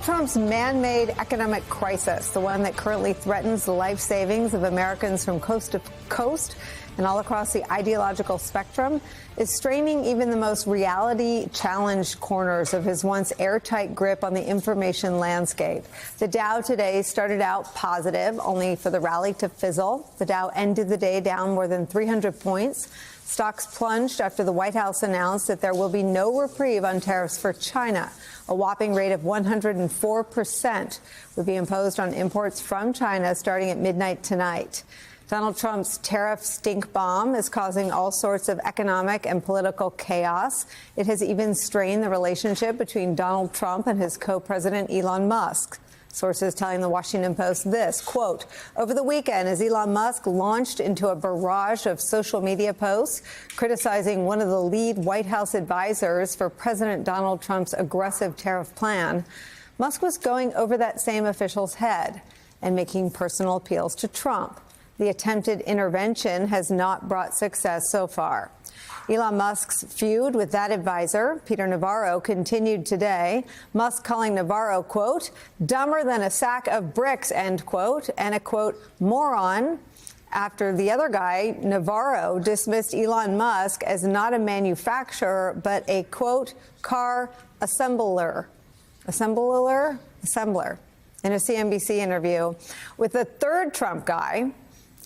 Trump's man-made economic crisis, the one that currently threatens the life savings of Americans from coast to coast and all across the ideological spectrum, is straining even the most reality-challenged corners of his once airtight grip on the information landscape. The Dow today started out positive, only for the rally to fizzle. The Dow ended the day down more than 300 points. Stocks plunged after the White House announced that there will be no reprieve on tariffs for China. A whopping rate of 104% would be imposed on imports from China starting at midnight tonight. Donald Trump's tariff stink bomb is causing all sorts of economic and political chaos. It has even strained the relationship between Donald Trump and his co-president Elon Musk. Sources telling the Washington Post this, quote, over the weekend, as Elon Musk launched into a barrage of social media posts criticizing one of the lead White House advisors for President Donald Trump's aggressive tariff plan, Musk was going over that same official's head and making personal appeals to Trump. The attempted intervention has not brought success so far. Elon Musk's feud with that advisor, Peter Navarro, continued today. Musk calling Navarro, quote, dumber than a sack of bricks, end quote, and a, quote, moron, after the other guy, Navarro, dismissed Elon Musk as not a manufacturer, but a, quote, car assembler. Assembler in a CNBC interview with the third Trump guy,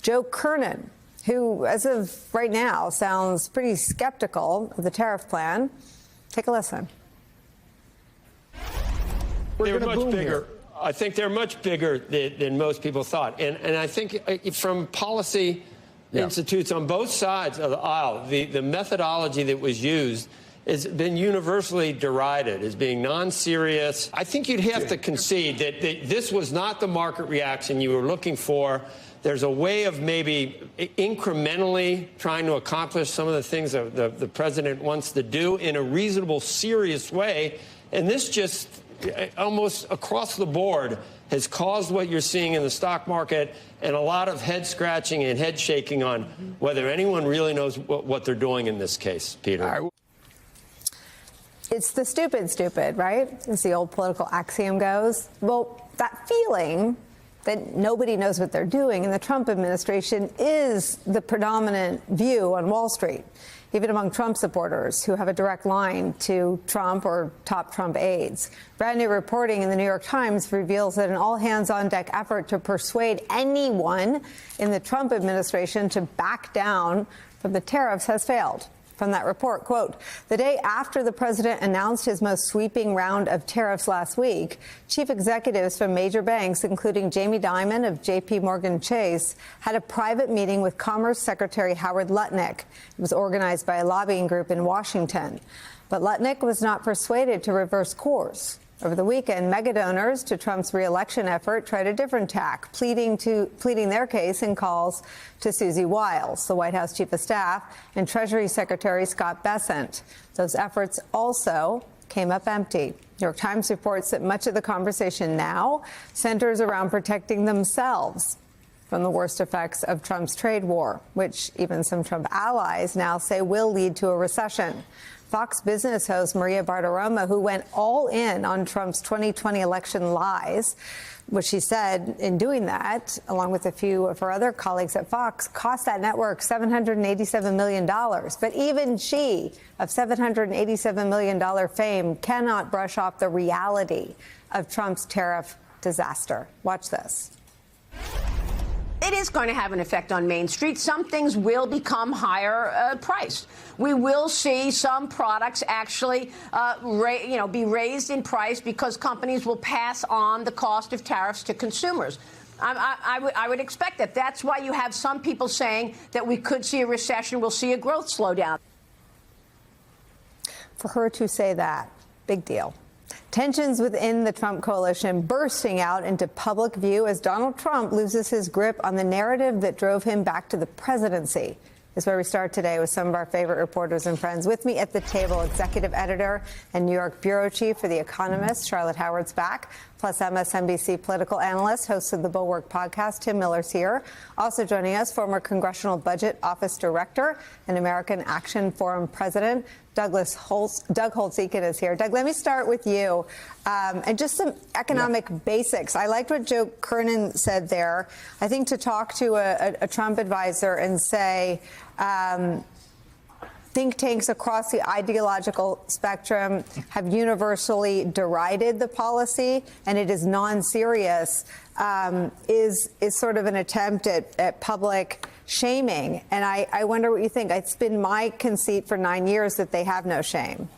Joe Kernan, who, as of right now, sounds pretty skeptical of the tariff plan. Take a listen. They're much bigger. I think they're much bigger than most people thought. And I think from policy institutes on both sides of the aisle, the methodology that was used has been universally derided as being non-serious. I think you'd have to concede that this was not the market reaction you were looking for. There's a way of maybe incrementally trying to accomplish some of the things that the president wants to do in a reasonable, serious way. And this just almost across the board has caused what you're seeing in the stock market and a lot of head scratching and head shaking on whether anyone really knows what they're doing in this case, Peter. It's the stupid, right? As the old political axiom goes. Well, that feeling that nobody knows what they're doing in the Trump administration is the predominant view on Wall Street, even among Trump supporters who have a direct line to Trump or top Trump aides. Brand new reporting in the New York Times reveals that an all-hands-on-deck effort to persuade anyone in the Trump administration to back down from the tariffs has failed. From that report, quote, the day after the president announced his most sweeping round of tariffs last week, chief executives from major banks, including Jamie Dimon of J.P. Morgan Chase, had a private meeting with Commerce Secretary Howard Lutnick. It was organized by a lobbying group in Washington. But Lutnick was not persuaded to reverse course. Over the weekend, mega donors to Trump's reelection effort tried a different tack, pleading their case in calls to Susie Wiles, the White House chief of staff, and Treasury Secretary Scott Bessent. Those efforts also came up empty. New York Times reports that much of the conversation now centers around protecting themselves from the worst effects of Trump's trade war, which even some Trump allies now say will lead to a recession. Fox Business host Maria Bartiromo, who went all in on Trump's 2020 election lies, which she said in doing that, along with a few of her other colleagues at Fox, cost that network $787 million. But even she, of $787 million fame, cannot brush off the reality of Trump's tariff disaster. Watch this. It is going to have an effect on Main Street. Some things will become higher priced. We will see some products actually, be raised in price because companies will pass on the cost of tariffs to consumers. I would expect that. That's why you have some people saying that we could see a recession. We'll see a growth slowdown. For her to say that, big deal. Tensions within the Trump coalition bursting out into public view as Donald Trump loses his grip on the narrative that drove him back to the presidency. Is where we start today with some of our favorite reporters and friends. With me at the table, executive editor and New York bureau chief for The Economist, Charlotte Howard's back, plus MSNBC political analyst, host of the Bulwark podcast, Tim Miller's here. Also joining us, former Congressional Budget Office Director and American Action Forum President, Doug Holtz-Eakin is here. Doug, let me start with you. And just some economic basics. I liked what Joe Kernan said there. I think to talk to a Trump advisor and say, think tanks across the ideological spectrum have universally derided the policy, and it is non-serious, is sort of an attempt at public shaming. And I wonder what you think. It's been my conceit for 9 years that they have no shame.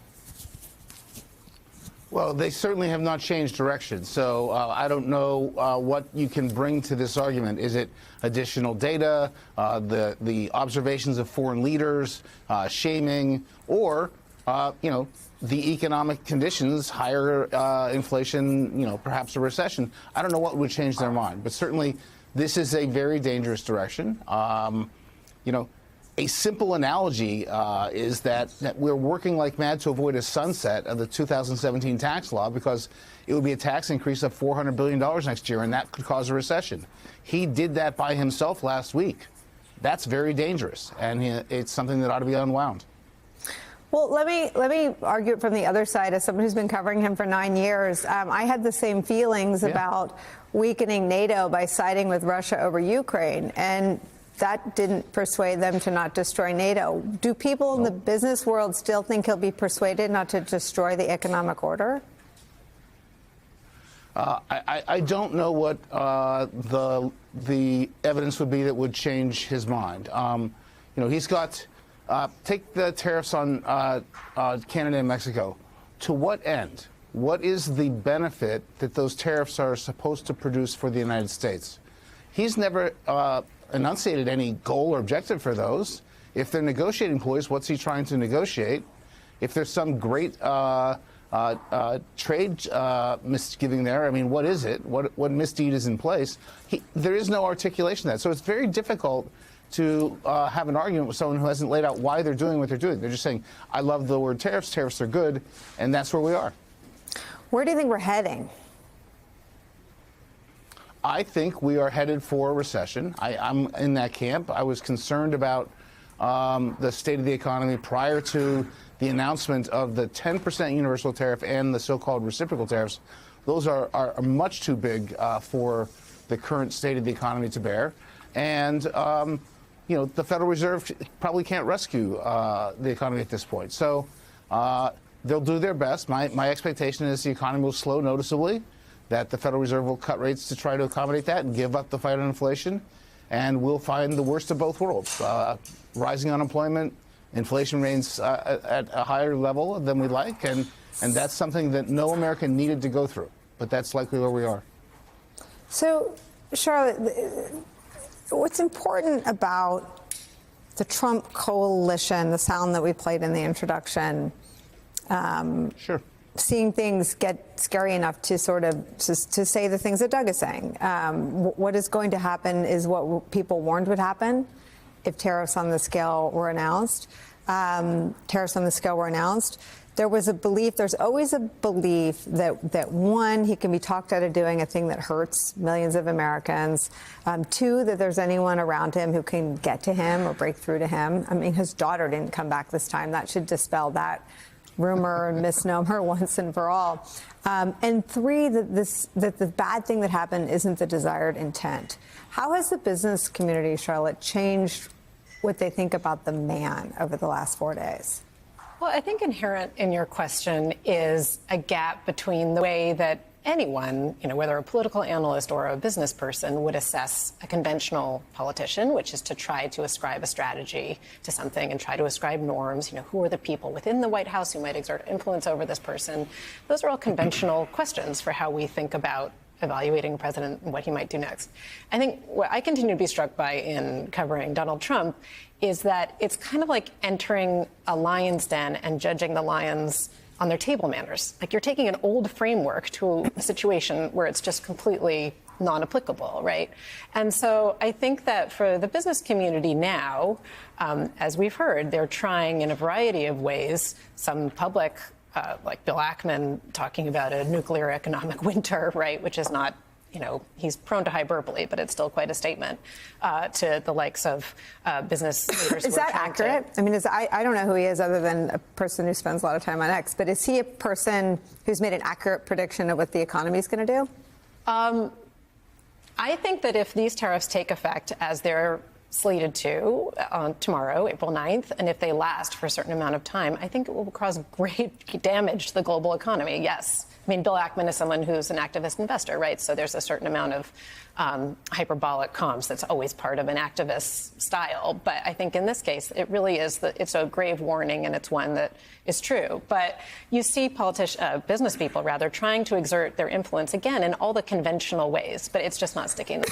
Well, they certainly have not changed direction. So I don't know what you can bring to this argument. Is it additional data, the observations of foreign leaders, shaming, or, the economic conditions, higher inflation, perhaps a recession? I don't know what would change their mind. But certainly this is a very dangerous direction. A simple analogy is that we're working like mad to avoid a sunset of the 2017 tax law because it would be a tax increase of $400 billion next year, and that could cause a recession. He did that by himself last week. That's very dangerous, and it's something that ought to be unwound. Well, let me argue it from the other side. As someone who's been covering him for 9 years, I had the same feelings about weakening NATO by siding with Russia over Ukraine, and that didn't persuade them to not destroy NATO. Do people in the business world still think he'll be persuaded not to destroy the economic order? I don't know what the evidence would be that would change his mind. He's got take the tariffs on Canada and Mexico. To what end? What is the benefit that those tariffs are supposed to produce for the United States? He's never enunciated any goal or objective for those. If they're negotiating ploys, what's he trying to negotiate? If there's some great trade misgiving there, I mean, what is it? What misdeed is in place? There is no articulation of that. So it's very difficult to have an argument with someone who hasn't laid out why they're doing what they're doing. They're just saying, I love the word tariffs, tariffs are good, and that's where we are. Where do you think we're heading? I think we are headed for a recession. I'm in that camp. I was concerned about the state of the economy prior to the announcement of the 10% universal tariff and the so-called reciprocal tariffs. Those are much too big for the current state of the economy to bear. And, the Federal Reserve probably can't rescue the economy at this point. So they'll do their best. My expectation is the economy will slow noticeably, that the Federal Reserve will cut rates to try to accommodate that and give up the fight on inflation. And we'll find the worst of both worlds. Rising unemployment, inflation reigns at a higher level than we like. And that's something that no American needed to go through. But that's likely where we are. So, Charlotte, what's important about the Trump coalition, the sound that we played in the introduction, Sure. seeing things get scary enough to sort of to say the things that Doug is saying. What is going to happen is what people warned would happen if tariffs on the scale were announced. There was a belief, there's always a belief that one, he can be talked out of doing a thing that hurts millions of Americans. Two, that there's anyone around him who can get to him or break through to him. I mean, his daughter didn't come back this time. That should dispel that rumor and misnomer once and for all. And three, that the bad thing that happened isn't the desired intent. How has the business community, Charlotte, changed what they think about the man over the last 4 days? Well, I think inherent in your question is a gap between the way that anyone, whether a political analyst or a business person, would assess a conventional politician, which is to try to ascribe a strategy to something and try to ascribe norms. Who are the people within the White House who might exert influence over this person? Those are all conventional questions for how we think about evaluating a president and what he might do next. I think what I continue to be struck by in covering Donald Trump is that it's kind of like entering a lion's den and judging the lions on their table manners. Like you're taking an old framework to a situation where it's just completely non-applicable, right? And so I think that for the business community now, as we've heard, they're trying in a variety of ways, some public, like Bill Ackman talking about a nuclear economic winter, right, which is not he's prone to hyperbole, but it's still quite a statement to the likes of business leaders. Is that accurate? I mean, I don't know who he is other than a person who spends a lot of time on X, but is he a person who's made an accurate prediction of what the economy is going to do? I think that if these tariffs take effect as they're slated to tomorrow, April 9th, and if they last for a certain amount of time, I think it will cause great damage to the global economy, yes. I mean, Bill Ackman is someone who's an activist investor, right? So there's a certain amount of hyperbolic comms that's always part of an activist style. But I think in this case, it really is it's a grave warning, and it's one that is true. But you see business people, rather, trying to exert their influence, again, in all the conventional ways, but it's just not sticking.